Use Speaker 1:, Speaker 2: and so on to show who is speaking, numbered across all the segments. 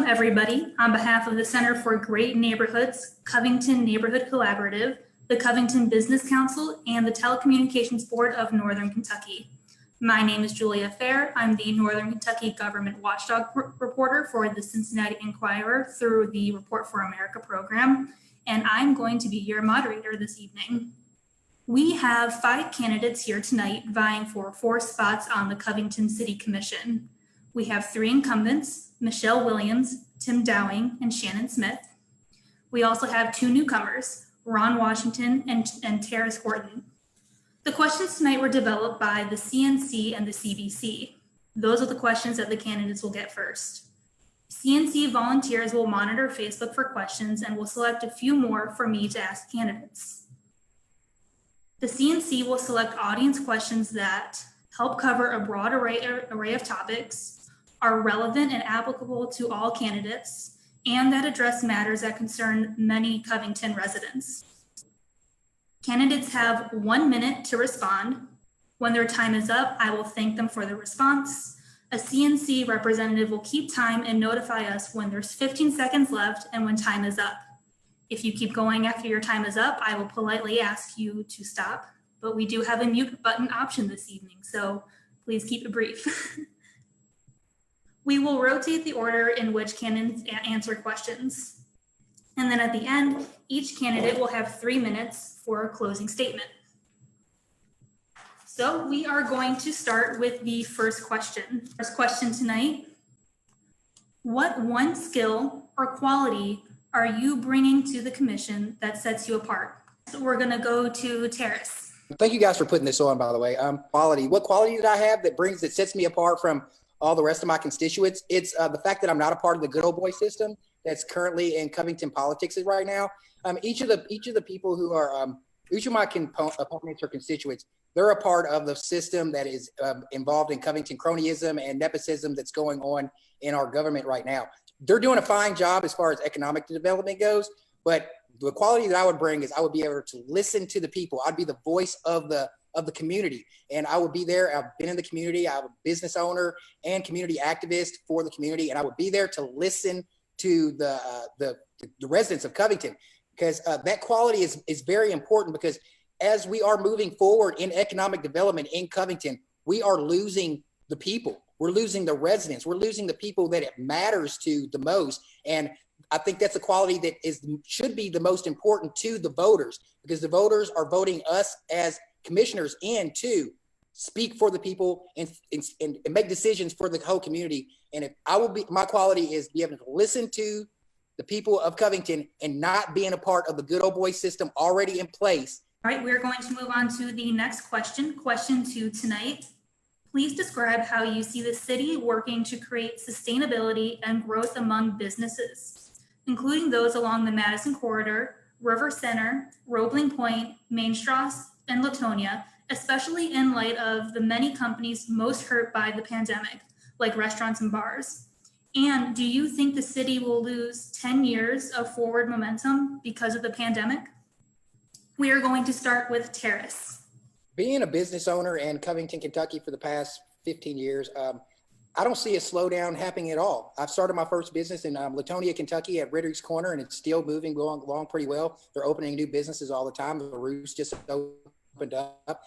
Speaker 1: Welcome, everybody. On behalf of the Center for Great Neighborhoods, Covington Neighborhood Collaborative, the Covington Business Council, and the Telecommunications Board of Northern Kentucky. My name is Julia Fair. I'm the Northern Kentucky Government Watchdog reporter for the Cincinnati Enquirer through the Report for America program, and I'm going to be your moderator this evening. We have 5 candidates here tonight vying for 4 spots on the Covington City Commission. We have 3 incumbents, Michelle Williams, Tim Dowing, and Shannon Smith. We also have 2 newcomers, Ron Washington and Terrace Horton. The questions tonight were developed by the CNC and the CBC. Those are the questions that the candidates will get first. CNC volunteers will monitor Facebook for questions and will select a few more for me to ask candidates. The CNC will select audience questions that help cover a broad array of topics, are relevant and applicable to all candidates, and that address matters that concern many Covington residents. Candidates have 1 minute to respond. When their time is up, I will thank them for their response. A CNC representative will keep time and notify us when there's 15 seconds left and when time is up. If you keep going after your time is up, I will politely ask you to stop, but we do have a mute button option this evening, so please keep it brief. We will rotate the order in which candidates answer questions. And then at the end, each candidate will have 3 minutes for a closing statement. So we are going to start with the first question. First question tonight: what one skill or quality are you bringing to the commission that sets you apart? So we're gonna go to Terrace.
Speaker 2: Thank you guys for putting this on, by the way. Quality. What quality did I have that sets me apart from all the rest of my constituents? It's the fact that I'm not a part of the good old boy system that's currently in Covington politics right now. Each of the people who are, each of my opponents or constituents, they're a part of the system that is involved in Covington cronyism and nepotism that's going on in our government right now. They're doing a fine job as far as economic development goes, but the quality that I would bring is I would be able to listen to the people. I'd be the voice of the community, and I would be there. I've been in the community. I'm a business owner and community activist for the community, and I would be there to listen to the residents of Covington, because that quality is very important, because as we are moving forward in economic development in Covington, we are losing the people. We're losing the residents. We're losing the people that it matters to the most. And I think that's a quality that should be the most important to the voters, because the voters are voting us as commissioners in to speak for the people and make decisions for the whole community. And my quality is be able to listen to the people of Covington and not being a part of the good old boy system already in place.
Speaker 1: All right, we're going to move on to the next question. Question 2 tonight. Please describe how you see the city working to create sustainability and growth among businesses, including those along the Madison Corridor, River Center, Roebling Point, Mainstrasse, and Latonia, especially in light of the many companies most hurt by the pandemic, like restaurants and bars. And do you think the city will lose 10 years of forward momentum because of the pandemic? We are going to start with Terrace.
Speaker 2: Being a business owner in Covington, Kentucky for the past 15 years, I don't see a slowdown happening at all. I've started my first business in Latonia, Kentucky at Ritter's Corner, and it's still moving along pretty well. They're opening new businesses all the time. The roof's just opened up.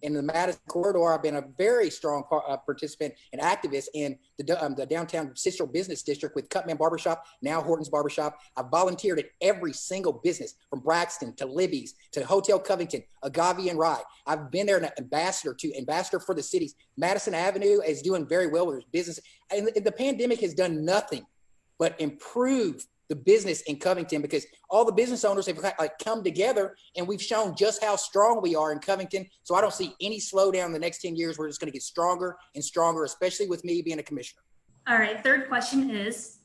Speaker 2: In the Madison Corridor, I've been a very strong participant and activist in the downtown Cicero Business District with Cutman Barbershop, now Horton's Barbershop. I've volunteered at every single business, from Braxton to Libby's to Hotel Covington, Agave and Rye. I've been there an ambassador for the cities. Madison Avenue is doing very well with their business. And the pandemic has done nothing but improve the business in Covington, because all the business owners have come together, and we've shown just how strong we are in Covington. So I don't see any slowdown in the next 10 years. We're just going to get stronger and stronger, especially with me being a commissioner.
Speaker 1: All right, third question is,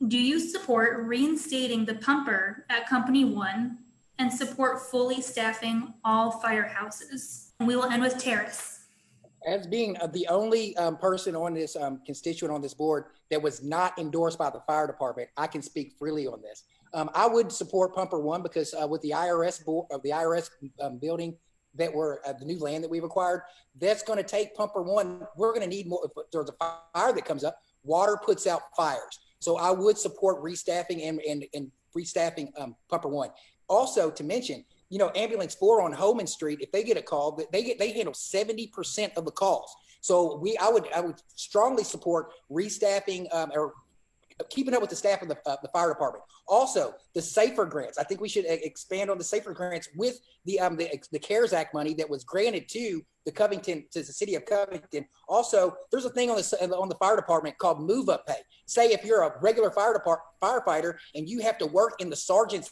Speaker 1: do you support reinstating the pumper at Company 1 and support fully staffing all firehouses? And we will end with Terrace.
Speaker 2: As being the only person on this constituent on this board that was not endorsed by the fire department, I can speak freely on this. I would support Pumper 1 because with the IRS building that the new land that we've acquired, that's going to take Pumper 1. We're going to need more. If there's a fire that comes up, water puts out fires. So I would support restaffing and restaffing Pumper One. Also to mention, you know, Ambulance 4 on Holman Street, if they get a call, they handle 70% of the calls. So I would strongly support restaffing or keeping up with the staff of the fire department. Also, the SAFER grants. I think we should expand on the SAFER grants with the CARES Act money that was granted to the city of Covington. Also, there's a thing on the fire department called move up pay. Say if you're a regular firefighter and you have to work in the sergeant's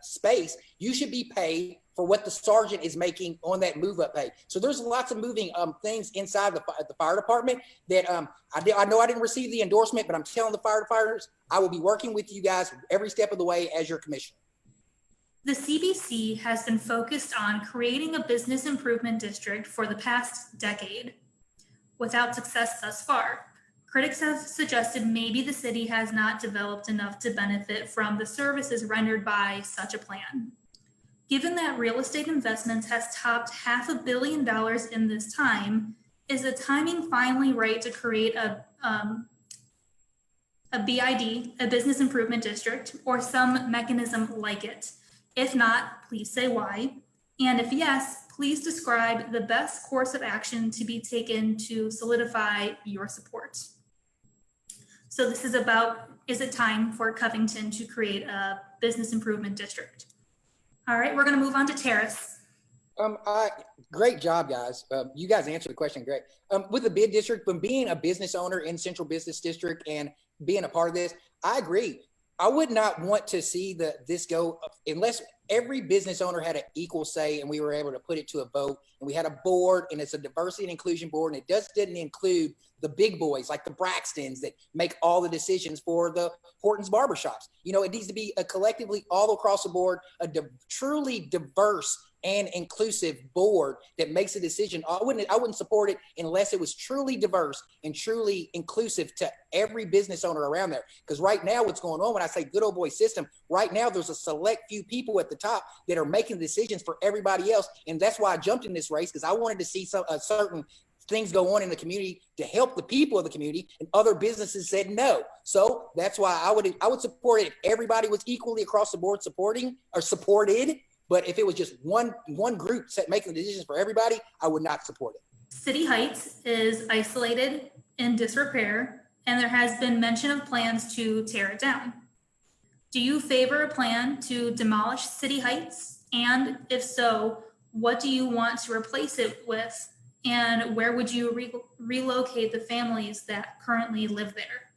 Speaker 2: space, you should be paid for what the sergeant is making on that move up pay. So there's lots of moving things inside the fire department that I know I didn't receive the endorsement, but I'm telling the firefighters, I will be working with you guys every step of the way as your commissioner.
Speaker 1: The CBC has been focused on creating a business improvement district for the past decade. Without success thus far, critics have suggested maybe the city has not developed enough to benefit from the services rendered by such a plan. Given that real estate investments has topped $500 million in this time, is the timing finally right to create a BID, a business improvement district, or some mechanism like it? If not, please say why. And if yes, please describe the best course of action to be taken to solidify your support. So this is about, is it time for Covington to create a business improvement district? All right, we're going to move on to Terrace.
Speaker 2: Great job, guys. You guys answered the question great. With the bid district, from being a business owner in Central Business District and being a part of this, I agree. I would not want to see this go unless every business owner had an equal say and we were able to put it to a vote and we had a board and it's a diversity and inclusion board and it just didn't include the big boys like the Braxtons that make all the decisions for the Hortons barbershops. You know, it needs to be a collectively all across the board, truly diverse and inclusive board that makes a decision. I wouldn't support it unless it was truly diverse and truly inclusive to every business owner around there. Because right now what's going on when I say good old boy system, right now there's a select few people at the top that are making decisions for everybody else. And that's why I jumped in this race, because I wanted to see certain things go on in the community to help the people of the community, and other businesses said no. So that's why I would support it if everybody was equally across the board supported. But if it was just one group making the decisions for everybody, I would not support it.
Speaker 1: City Heights is isolated, in disrepair, and there has been mention of plans to tear it down. Do you favor a plan to demolish City Heights? And if so, what do you want to replace it with? And where would you relocate the families that currently live there?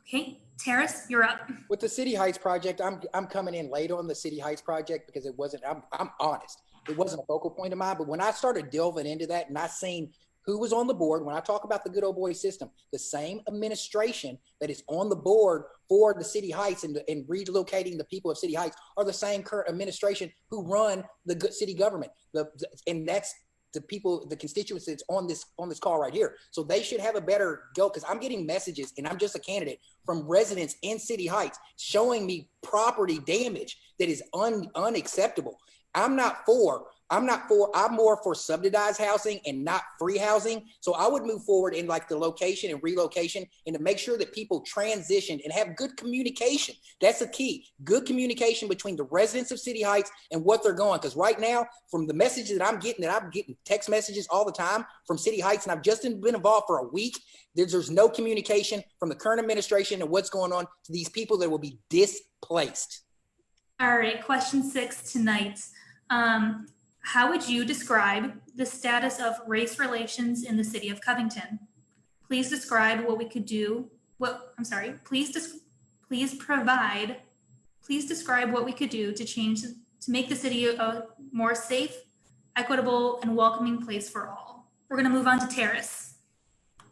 Speaker 1: Okay. Terrace, you're up.
Speaker 2: With the City Heights project, I'm coming in late on the City Heights project because it wasn't, I'm honest, it wasn't a focal point of mine. But when I started delving into that and I seen who was on the board, when I talk about the good old boy system, the same administration that is on the board for the City Heights and relocating the people of City Heights are the same current administration who run the good city government. And that's the people, the constituents that's on this call right here. So they should have a better go, because I'm getting messages, and I'm just a candidate, from residents in City Heights showing me property damage that is unacceptable. I'm more for subsidized housing and not free housing. So I would move forward in like the location and relocation, and to make sure that people transition and have good communication. That's the key. Good communication between the residents of City Heights and what they're going. Because right now, from the messages that I'm getting text messages all the time from City Heights, and I've just been involved for a week, there's no communication from the current administration and what's going on to these people that will be displaced.
Speaker 1: All right, question 6 tonight. How would you describe the status of race relations in the city of Covington? Please describe what we could do. Please describe what we could do to make the city a more safe, equitable, and welcoming place for all. We're going to move on to Terrace.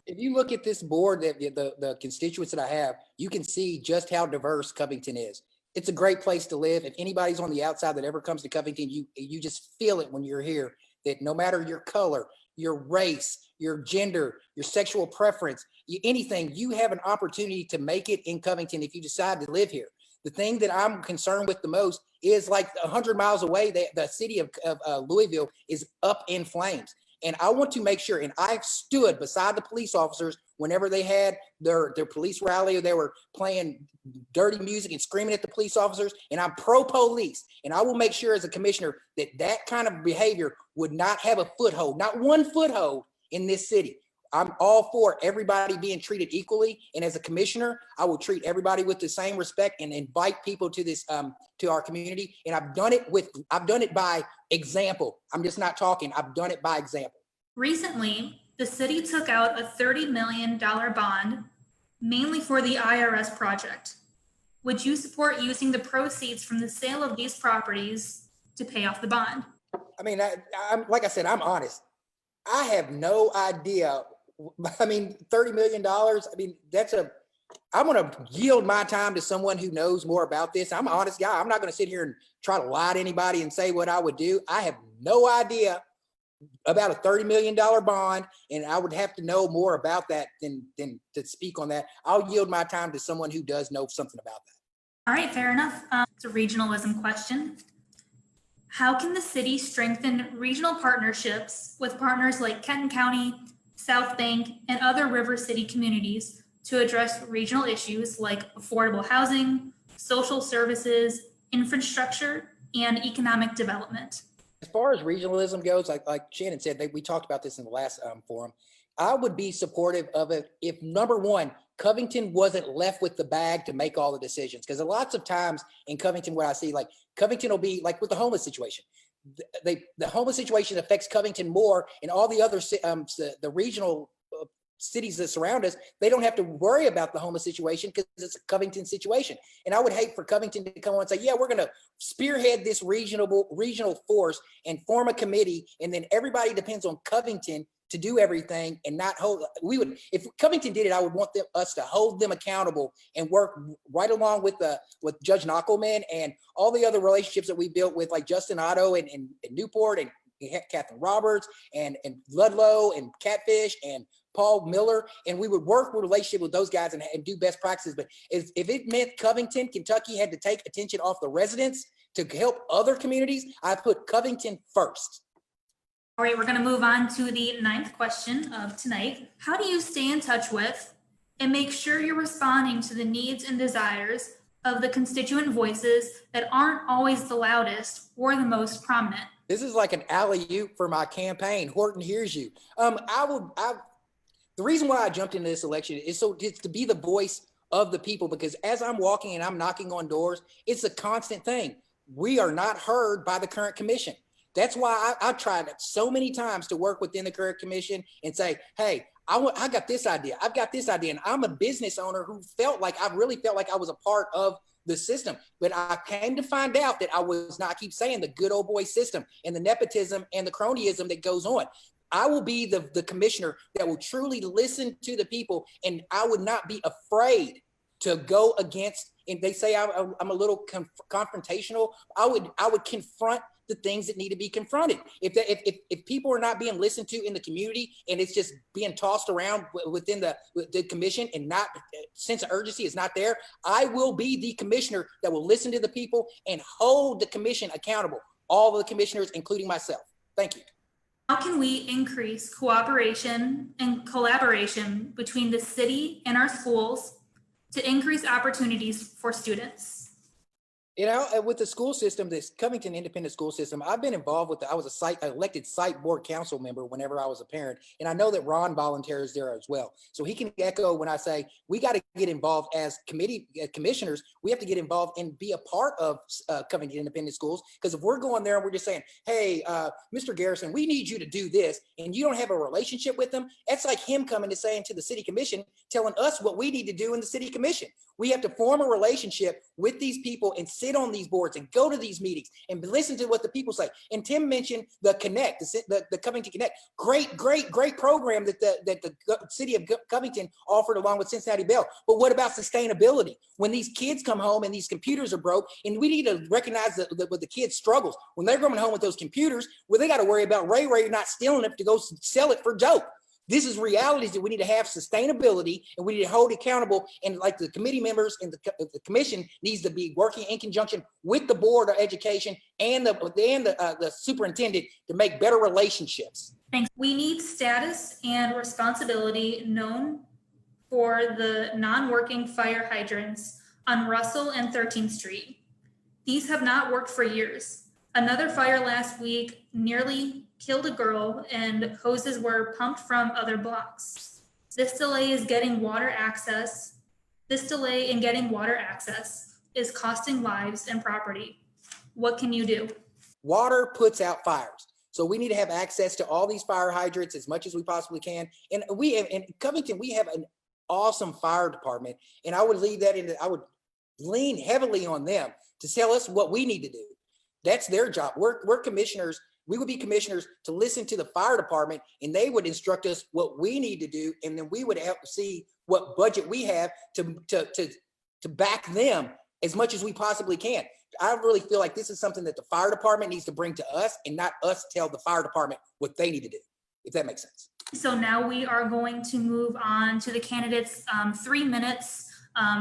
Speaker 2: If you look at this board, the constituents that I have, you can see just how diverse Covington is. It's a great place to live. If anybody's on the outside that ever comes to Covington, you just feel it when you're here, that no matter your color, your race, your gender, your sexual preference, anything, you have an opportunity to make it in Covington if you decide to live here. The thing that I'm concerned with the most is like 100 miles away, the city of Louisville is up in flames. And I want to make sure, and I've stood beside the police officers whenever they had their police rally, or they were playing dirty music and screaming at the police officers. And I'm pro-police, and I will make sure as a commissioner that that kind of behavior would not have a foothold, not one foothold in this city. I'm all for everybody being treated equally. And as a commissioner, I will treat everybody with the same respect and invite people to this, to our community. And I've done it by example. I'm just not talking. I've done it by example.
Speaker 1: Recently, the city took out a $30 million bond, mainly for the IRS project. Would you support using the proceeds from the sale of these properties to pay off the bond?
Speaker 2: I mean, I'm like I said, I'm honest. I have no idea. I mean, $30 million. I mean, I'm going to yield my time to someone who knows more about this. I'm an honest guy. I'm not going to sit here and try to lie to anybody and say what I would do. I have no idea about a $30 million bond, and I would have to know more about that than to speak on that. I'll yield my time to someone who does know something about that.
Speaker 1: All right, fair enough. It's a regionalism question. How can the city strengthen regional partnerships with partners like Kenton County, South Bank, and other River City communities to address regional issues like affordable housing, social services, infrastructure, and economic development?
Speaker 2: As far as regionalism goes, like Shannon said, we talked about this in the last forum. I would be supportive of it if, number one, Covington wasn't left with the bag to make all the decisions. Because lots of times in Covington, what I see, like Covington will be like with the homeless situation. The homeless situation affects Covington more, and all the other the regional cities that surround us, they don't have to worry about the homeless situation because it's a Covington situation. And I would hate for Covington to come on and say, yeah, we're going to spearhead this regional force and form a committee, and then everybody depends on Covington to do everything and not hold. If Covington did it, I would want us to hold them accountable and work right along with Judge Knockelman and all the other relationships that we built with, like Justin Otto and Newport and Catherine Roberts and Ludlow and Catfish and Paul Miller. And we would work with relationship with those guys and do best practices. But if it meant Covington, Kentucky had to take attention off the residents to help other communities, I put Covington first.
Speaker 1: All right, we're going to move on to the 9th question of tonight. How do you stay in touch with and make sure you're responding to the needs and desires of the constituent voices that aren't always the loudest or the most prominent?
Speaker 2: This is like an alley-oop for my campaign. Horton hears you. The reason why I jumped into this election is it's to be the voice of the people, because as I'm walking and I'm knocking on doors, it's a constant thing. We are not heard by the current commission. That's why I tried so many times to work within the current commission and say, hey, I got this idea. I've got this idea. And I'm a business owner who really felt like I was a part of the system. But I came to find out that I was not, I keep saying, the good old boy system and the nepotism and the cronyism that goes on. I will be the commissioner that will truly listen to the people, and I would not be afraid to go against, and they say I'm a little confrontational. I would confront the things that need to be confronted. If people are not being listened to in the community and it's just being tossed around within the commission and not sense of urgency is not there, I will be the commissioner that will listen to the people and hold the commission accountable, all of the commissioners, including myself. Thank you.
Speaker 1: How can we increase cooperation and collaboration between the city and our schools to increase opportunities for students?
Speaker 2: You know, with the school system, this Covington Independent School System, I've been involved with I was elected site board council member whenever I was a parent. And I know that Ron volunteers there as well. So he can echo when I say, we got to get involved as commissioners. We have to get involved and be a part of Covington Independent Schools. Because if we're going there and we're just saying, hey, Mr. Garrison, we need you to do this, and you don't have a relationship with them, that's like him coming to saying to the city commission, telling us what we need to do in the city commission. We have to form a relationship with these people and sit on these boards and go to these meetings and listen to what the people say. And Tim mentioned the Connect, the Covington Connect, great program that the city of Covington offered along with Cincinnati Bell. But what about sustainability? When these kids come home and these computers are broke, and we need to recognize that the kids' struggles. When they're coming home with those computers, well, they got to worry about Ray not stealing it to go sell it for dope. This is realities that we need to have sustainability, and we need to hold accountable. And like the committee members and the commission needs to be working in conjunction with the board of education and the superintendent to make better relationships.
Speaker 1: Thanks. We need status and responsibility known for the non-working fire hydrants on Russell and 13th Street. These have not worked for years. Another fire last week nearly killed a girl and hoses were pumped from other blocks. This delay in getting water access is costing lives and property. What can you do?
Speaker 2: Water puts out fires. So we need to have access to all these fire hydrants as much as we possibly can. And in Covington, we have an awesome fire department. And I would lean heavily on them to tell us what we need to do. That's their job. We're commissioners. We would be commissioners to listen to the fire department, and they would instruct us what we need to do. And then we would have to see what budget we have to back them as much as we possibly can. I really feel like this is something that the fire department needs to bring to us, and not us tell the fire department what they need to do, if that makes sense.
Speaker 1: So now we are going to move on to the candidates, 3 minutes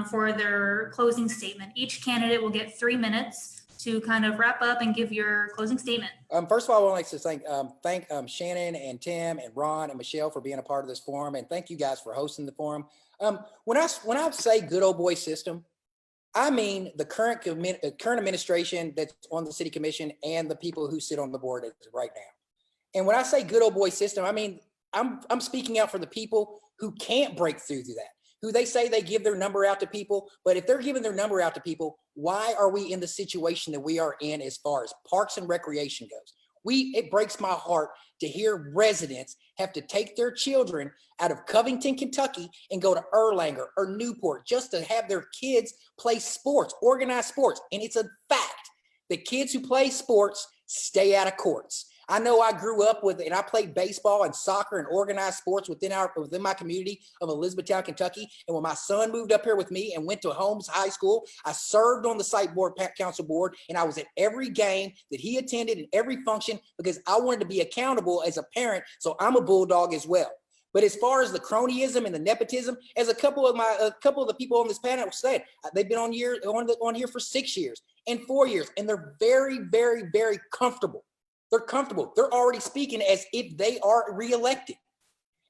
Speaker 1: for their closing statement. Each candidate will get 3 minutes to kind of wrap up and give your closing statement.
Speaker 2: First of all, I would like to thank Shannon and Tim and Ron and Michelle for being a part of this forum, and thank you guys for hosting the forum. When I say good old boy system, I mean the current administration that's on the city commission and the people who sit on the board right now. And when I say good old boy system, I mean I'm speaking out for the people who can't break through that, who they say they give their number out to people. But if they're giving their number out to people, why are we in the situation that we are in as far as parks and recreation goes? It breaks my heart to hear residents have to take their children out of Covington, Kentucky and go to Erlanger or Newport just to have their kids play sports, organized sports. And it's a fact that kids who play sports stay out of courts. I know I grew up with, and I played baseball and soccer and organized sports within my community of Elizabethtown, Kentucky. And when my son moved up here with me and went to Holmes High School, I served on the site board, council board, and I was at every game that he attended and every function because I wanted to be accountable as a parent. So I'm a bulldog as well. But as far as the cronyism and the nepotism, as a couple of the people on this panel said, they've been on here for 6 years and 4 years, and they're very, very, very comfortable. They're comfortable. They're already speaking as if they are reelected.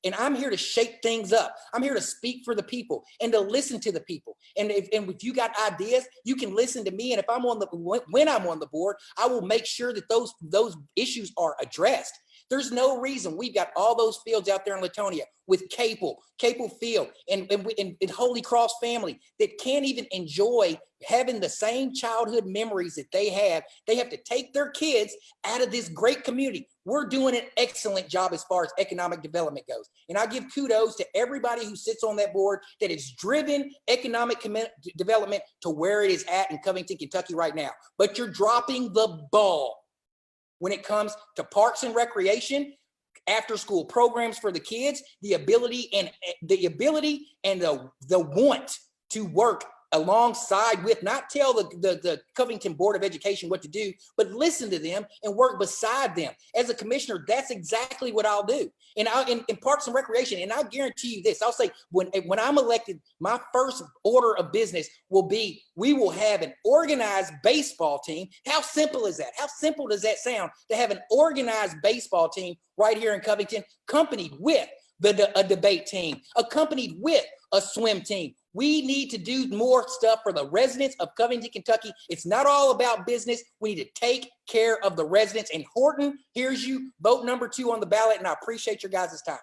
Speaker 2: And I'm here to shake things up. I'm here to speak for the people and to listen to the people. And if you got ideas, you can listen to me. And when I'm on the board, I will make sure that those issues are addressed. There's no reason we've got all those fields out there in Latonia with Capel Field and Holy Cross family that can't even enjoy having the same childhood memories that they have. They have to take their kids out of this great community. We're doing an excellent job as far as economic development goes. And I give kudos to everybody who sits on that board that has driven economic development to where it is at in Covington, Kentucky right now. But you're dropping the ball when it comes to parks and recreation, after school programs for the kids, the ability and the want to work alongside with, not tell the Covington Board of Education what to do, but listen to them and work beside them. As a commissioner, that's exactly what I'll do. And in Parks and Recreation, and I'll guarantee you this, I'll say when I'm elected, my first order of business will be, we will have an organized baseball team. How simple is that? How simple does that sound to have an organized baseball team right here in Covington, accompanied with a debate team, accompanied with a swim team? We need to do more stuff for the residents of Covington, Kentucky. It's not all about business. We need to take care of the residents. And Horton, here's you, vote number 2 on the ballot, and I appreciate your guys' time.